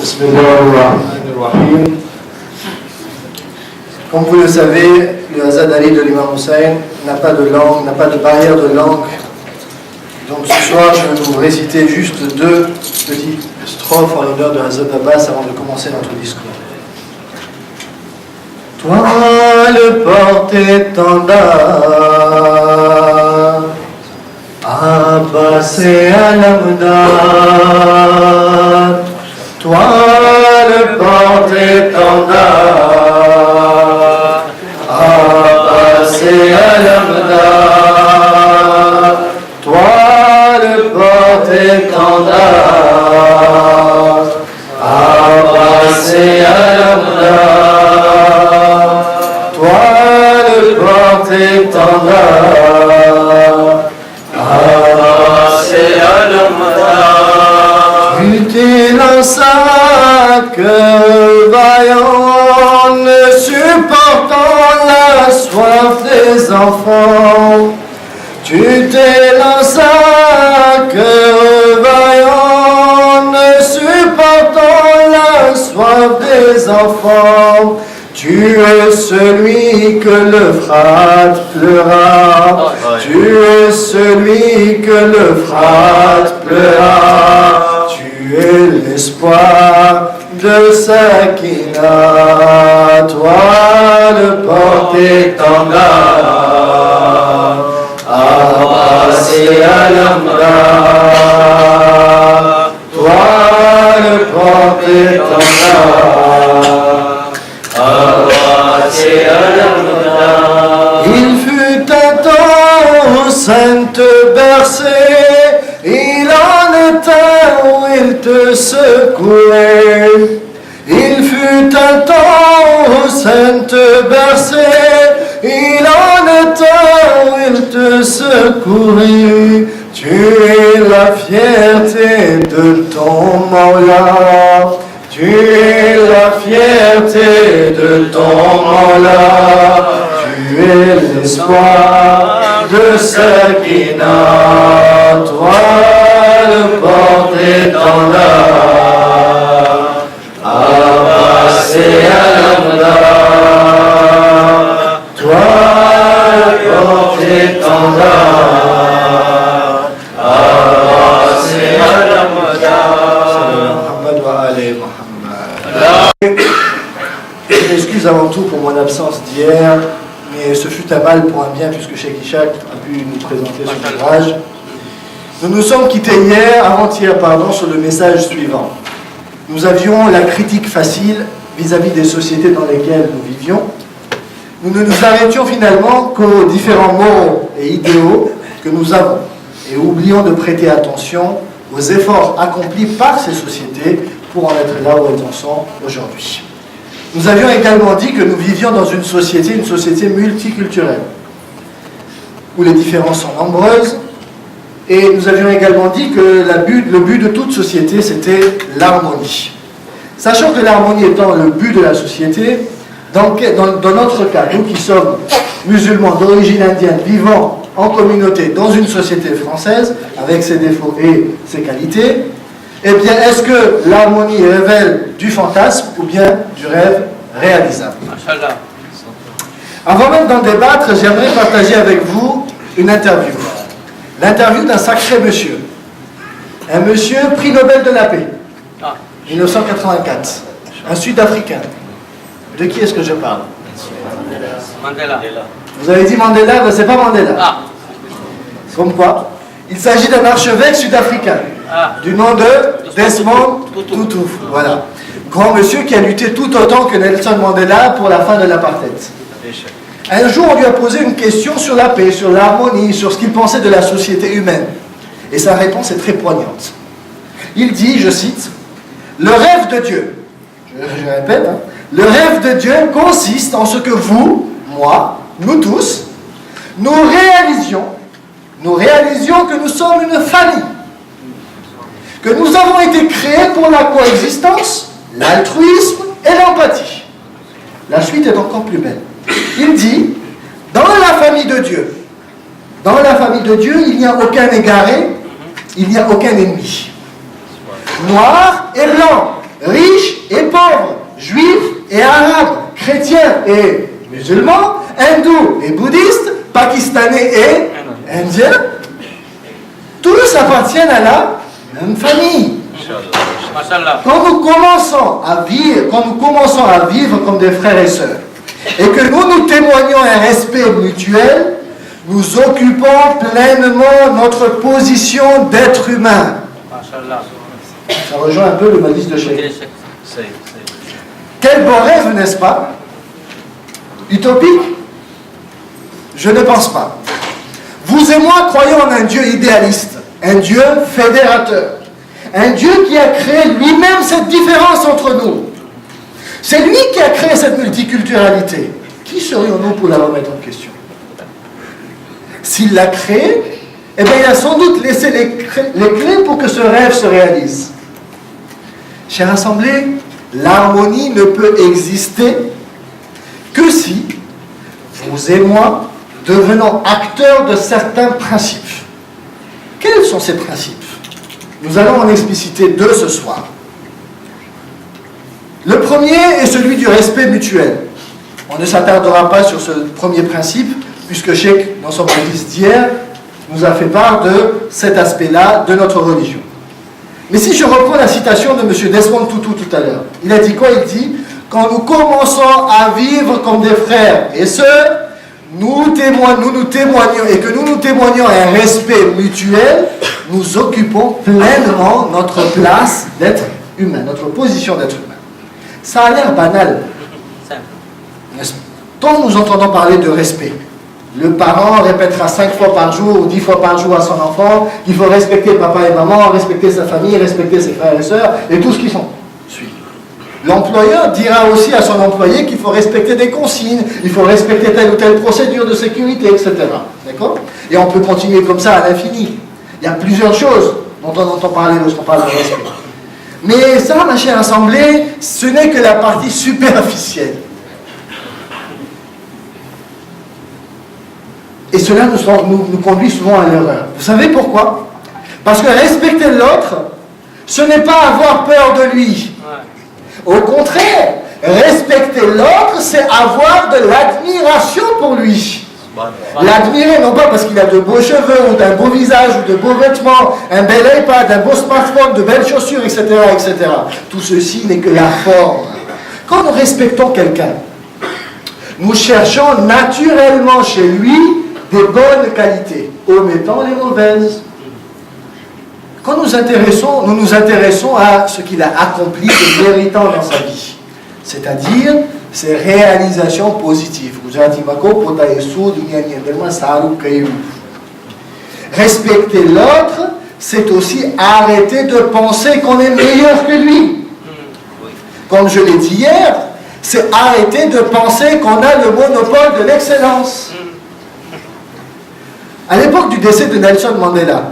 Bismillahirrahmanirrahim. Comme vous le savez, le Azadari de l'imam Hussein n'a pas de langue, n'a pas de barrière de langue. Donc ce soir, je vais vous réciter juste deux petites strophes en l'honneur de Hazrat Abbas avant de commencer notre discours. Toi le porte-étendard, Abbas et Alamdar. Toi le porte-étendard, Abbas et Alamdar. Toi le porte-étendard, Abbas et Alamdar. Toi le porte-étendard, Abbas et Alamdar. Tu t'es dans un cœur vaillant, ne supportant la soif des enfants. Tu t'es dans un cœur vaillant, ne supportant la soif des enfants. Tu es celui que l'Euphrate pleura. Tu es celui que l'Euphrate pleura. Tu es l'espoir de Sakina. Toi le porte-étendard, Abbas et Alamdar. Toi le porte-étendard, Abbas et Alamdar. Il fut un temps où Saint te berçait, il en était où il te secouait. Il fut un temps où Saint te berçait, il en était où il te secouait. Tu es la fierté de ton Mawla. Tu es la fierté de ton Mawla. Tu es l'espoir de Sakina. Toi le porte-étendard, Abbas et Alamdar. Toi le porte-étendard, Abbas et Alamdar. Muhammad wa Ali Muhammad. Je m'excuse avant tout pour mon absence d'hier, mais ce fut un mal pour un bien puisque Cheikh Ishaq a pu nous présenter son ouvrage. Nous nous sommes quittés avant-hier, sur le message suivant. Nous avions la critique facile vis-à-vis des sociétés dans lesquelles nous vivions. Nous ne nous arrêtions finalement qu'aux différents mots et idéaux que nous avons et oublions de prêter attention aux efforts accomplis par ces sociétés pour en être là où elles en sont aujourd'hui. Nous avions également dit que nous vivions dans une société multiculturelle, où les différences sont nombreuses, et nous avions également dit que le but de toute société, c'était l'harmonie. Sachant que l'harmonie étant le but de la société, dans notre cas, nous qui sommes musulmans d'origine indienne, vivant en communauté dans une société française, avec ses défauts et ses qualités, eh bien, est-ce que l'harmonie révèle du fantasme ou bien du rêve réalisable? Avant même d'en débattre, j'aimerais partager avec vous une interview. L'interview d'un sacré monsieur. Un monsieur prix Nobel de la paix, 1984. Un Sud-Africain. De qui est-ce que je parle? Mandela. Vous avez dit Mandela, mais c'est pas Mandela. Comme quoi, il s'agit d'un archevêque sud-africain, du nom de Desmond Tutu. Voilà. Grand monsieur qui a lutté tout autant que Nelson Mandela pour la fin de l'apartheid. Un jour, on lui a posé une question sur la paix, sur l'harmonie, sur ce qu'il pensait de la société humaine. Et sa réponse est très poignante. Il dit, je cite, « Le rêve de Dieu, je répète, le rêve de Dieu consiste en ce que vous, moi, nous tous, nous réalisions que nous sommes une famille, que nous avons été créés pour la coexistence, l'altruisme et l'empathie. » La suite est encore plus belle. Il dit, dans la famille de Dieu, il n'y a aucun égaré, il n'y a aucun ennemi. Noir et blanc, riches et pauvres, juifs et arabes, chrétiens et musulmans, hindous et bouddhistes, pakistanais et indiens, tous appartiennent à la même famille. Quand nous commençons à vivre comme des frères et sœurs, et que nous témoignons un respect mutuel, nous occupons pleinement notre position d'être humain. Ça rejoint un peu le malice de Sheikh. Quel beau rêve, n'est-ce pas? Utopique? Je ne pense pas. Vous et moi croyons en un Dieu idéaliste, un Dieu fédérateur, un Dieu qui a créé lui-même cette différence entre nous. C'est lui qui a créé cette multiculturalité. Qui serions-nous pour la remettre en question? S'il l'a créé, eh bien, il a sans doute laissé les clés pour que ce rêve se réalise. Chère Assemblée, l'harmonie ne peut exister que si vous et moi devenons acteurs de certains principes. Quels sont ces principes? Nous allons en expliciter deux ce soir. Le premier est celui du respect mutuel. On ne s'attardera pas sur ce premier principe, puisque Sheikh, dans son hadith d'hier, nous a fait part de cet aspect-là de notre religion. Mais si je reprends la citation de M. Desmond Tutu tout à l'heure, il a dit quoi? Il dit, quand nous commençons à vivre comme des frères et sœurs, nous témoignons, et que nous témoignons un respect mutuel, nous occupons pleinement notre place d'être humain, notre position d'être humain. Ça a l'air banal. Tant nous entendons parler de respect, le parent répétera 5 fois par jour ou 10 fois par jour à son enfant qu'il faut respecter papa et maman, respecter sa famille, respecter ses frères et sœurs et tout ce qui suit. L'employeur dira aussi à son employé qu'il faut respecter des consignes, il faut respecter telle ou telle procédure de sécurité, etc. D'accord? Et on peut continuer comme ça à l'infini. Il y a plusieurs choses dont on entend parler lorsqu'on parle de respect. Mais ça, ma chère Assemblée, ce n'est que la partie superficielle. Et cela nous conduit souvent à l'erreur. Vous savez pourquoi? Parce que respecter l'autre, ce n'est pas avoir peur de lui. Au contraire, respecter l'autre, c'est avoir de l'admiration pour lui. L'admirer, non pas parce qu'il a de beaux cheveux, ou d'un beau visage, ou de beaux vêtements, un bel iPad, un beau smartphone, de belles chaussures, etc., etc. Tout ceci n'est que la forme. Quand nous respectons quelqu'un, nous cherchons naturellement chez lui des bonnes qualités, omettant les mauvaises. Quand nous nous intéressons à ce qu'il a accompli de méritant dans sa vie, c'est-à-dire ses réalisations positives. Respecter l'autre, c'est aussi arrêter de penser qu'on est meilleur que lui. Comme je l'ai dit hier, c'est arrêter de penser qu'on a le monopole de l'excellence. À l'époque du décès de Nelson Mandela,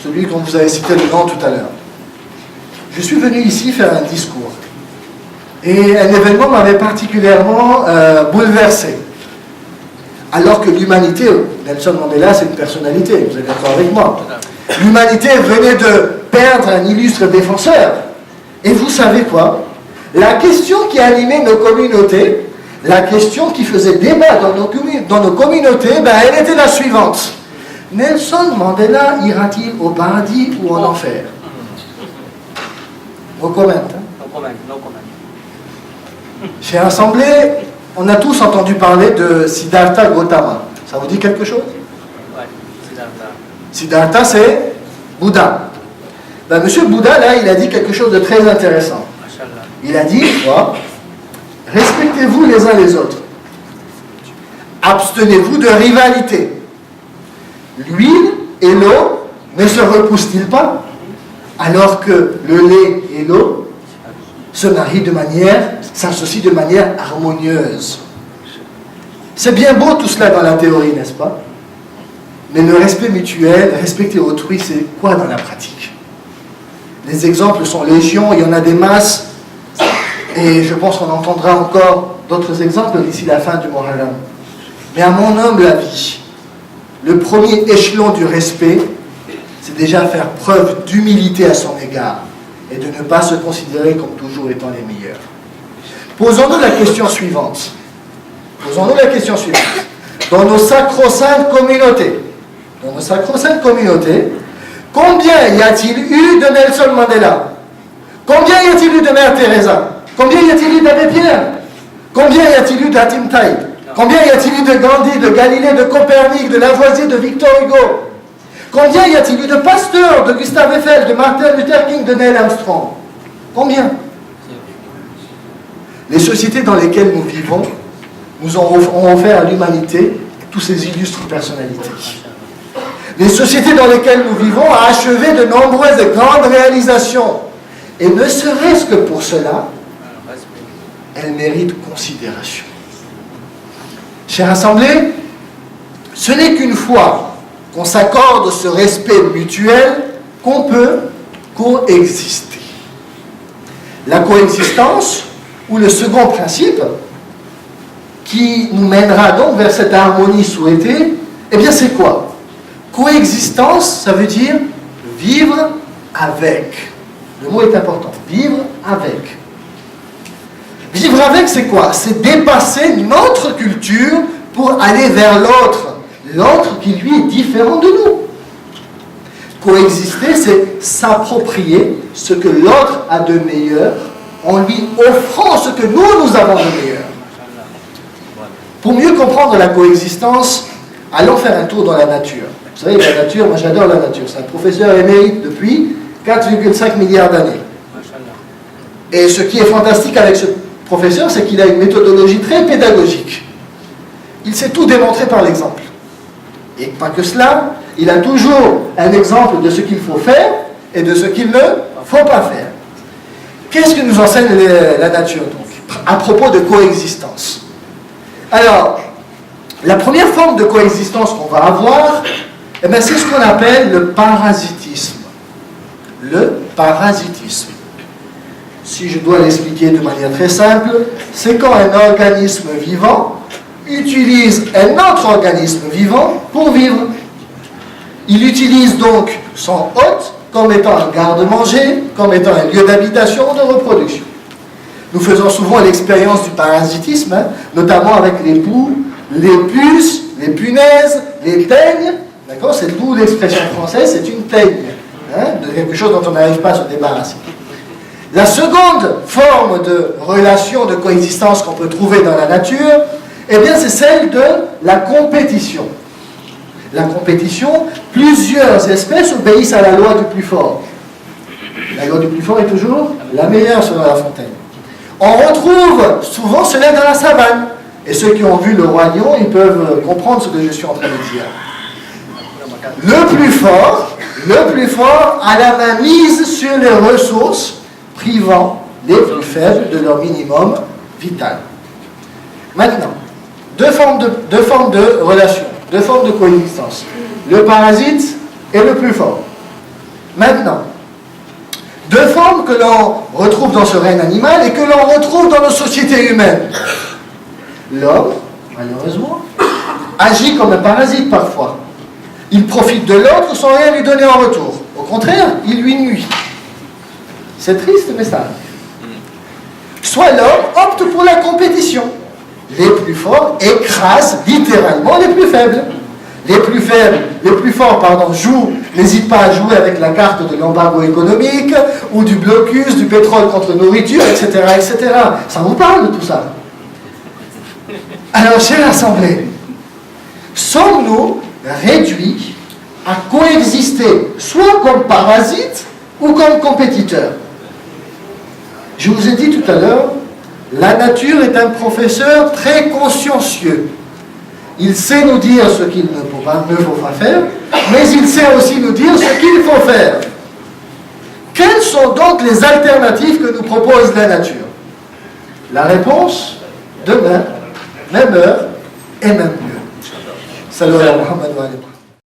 celui dont vous avez cité le nom tout à l'heure, je suis venu ici faire un discours. Et un événement m'avait particulièrement bouleversé. Alors que l'humanité, Nelson Mandela c'est une personnalité, vous êtes d'accord avec moi, l'humanité venait de perdre un illustre défenseur. Et vous savez quoi? La question qui animait nos communautés, la question qui faisait débat dans nos communautés, elle était la suivante. Nelson Mandela ira-t-il au paradis ou en enfer? No comment. No comment. Chez Assemblée, on a tous entendu parler de Siddhartha Gautama. Ça vous dit quelque chose? Oui, Siddhartha. Siddhartha, c'est Bouddha. Monsieur Bouddha, là, il a dit quelque chose de très intéressant. Il a dit, respectez-vous les uns les autres. Abstenez-vous de rivalité. L'huile et l'eau ne se repoussent-ils pas? Alors que le lait et l'eau s'associent de manière harmonieuse. C'est bien beau tout cela dans la théorie, n'est-ce pas? Mais le respect mutuel, respecter autrui, c'est quoi dans la pratique? Les exemples sont légion, il y en a des masses, et je pense qu'on entendra encore d'autres exemples d'ici la fin du Muharram. Mais à mon humble avis, le premier échelon du respect, c'est déjà faire preuve d'humilité à son égard et de ne pas se considérer comme toujours étant les meilleurs. Posons-nous la question suivante. Posons-nous la question suivante. Dans nos sacro-saintes communautés, combien y a-t-il eu de Nelson Mandela? Combien y a-t-il eu de Mère Teresa? Combien y a-t-il eu d'Abbé Pierre? Combien y a-t-il eu d'Hatim Taïb? Combien y a-t-il eu de Gandhi, de Galilée, de Copernic, de Lavoisier, de Victor Hugo? Combien y a-t-il eu de Pasteur, de Gustave Eiffel, de Martin Luther King, de Neil Armstrong? Combien? Les sociétés dans lesquelles nous vivons nous ont offert à l'humanité toutes ces illustres personnalités. Les sociétés dans lesquelles nous vivons ont achevé de nombreuses et grandes réalisations. Et ne serait-ce que pour cela, elles méritent considération. Chère Assemblée, ce n'est qu'une fois qu'on s'accorde ce respect mutuel qu'on peut coexister. La coexistence, ou le second principe, qui nous mènera donc vers cette harmonie souhaitée, eh bien c'est quoi? Coexistence, ça veut dire vivre avec. Le mot est important, vivre avec. Vivre avec, c'est quoi? C'est dépasser notre culture pour aller vers l'autre. L'autre qui, lui, est différent de nous. Coexister, c'est s'approprier ce que l'autre a de meilleur en lui offrant ce que nous avons de meilleur. Pour mieux comprendre la coexistence, allons faire un tour dans la nature. Vous savez, la nature, moi j'adore la nature. C'est un professeur émérite depuis 4,5 milliards d'années. Et ce qui est fantastique avec ce professeur, c'est qu'il a une méthodologie très pédagogique. Il sait tout démontrer par l'exemple. Et pas que cela, il a toujours un exemple de ce qu'il faut faire et de ce qu'il ne faut pas faire. Qu'est-ce que nous enseigne la nature, donc, à propos de coexistence? Alors, la première forme de coexistence qu'on va avoir, eh bien, c'est ce qu'on appelle le parasitisme. Le parasitisme. Si je dois l'expliquer de manière très simple, c'est quand un organisme vivant utilise un autre organisme vivant pour vivre. Il utilise donc son hôte comme étant un garde-manger, comme étant un lieu d'habitation ou de reproduction. Nous faisons souvent l'expérience du parasitisme, hein, notamment avec les poux, les puces, les punaises, les teignes. D'accord? C'est d'où l'expression française, c'est une teigne, hein, de quelque chose dont on n'arrive pas à se débarrasser. La seconde forme de relation de coexistence qu'on peut trouver dans la nature, eh bien, c'est celle de la compétition. La compétition, plusieurs espèces obéissent à la loi du plus fort. La loi du plus fort est toujours la meilleure selon La Fontaine. On retrouve souvent cela dans la savane. Et ceux qui ont vu le roi lion, ils peuvent comprendre ce que je suis en train de dire. Le plus fort a la main mise sur les ressources, privant les plus faibles de leur minimum vital. Maintenant, deux formes de relation, deux formes de coexistence. Le parasite et le plus fort. Maintenant, deux formes que l'on retrouve dans ce règne animal et que l'on retrouve dans nos sociétés humaines. L'homme, malheureusement, agit comme un parasite parfois. Il profite de l'autre sans rien lui donner en retour. Au contraire, il lui nuit. C'est triste, mais ça arrive. Soit l'homme opte pour la compétition. Les plus forts écrasent littéralement les plus faibles. Les plus forts, n'hésitent pas à jouer avec la carte de l'embargo économique, ou du blocus, du pétrole contre nourriture, etc., etc. Ça vous parle de tout ça? Alors, chère Assemblée, sommes-nous réduits à coexister soit comme parasites ou comme compétiteurs? Je vous ai dit tout à l'heure, la nature est un professeur très consciencieux. Il sait nous dire ce qu'il ne faut pas faire, mais il sait aussi nous dire ce qu'il faut faire. Quelles sont donc les alternatives que nous propose la nature? La réponse, demain, même heure et même lieu. Salut à Muhammad wa alayhi.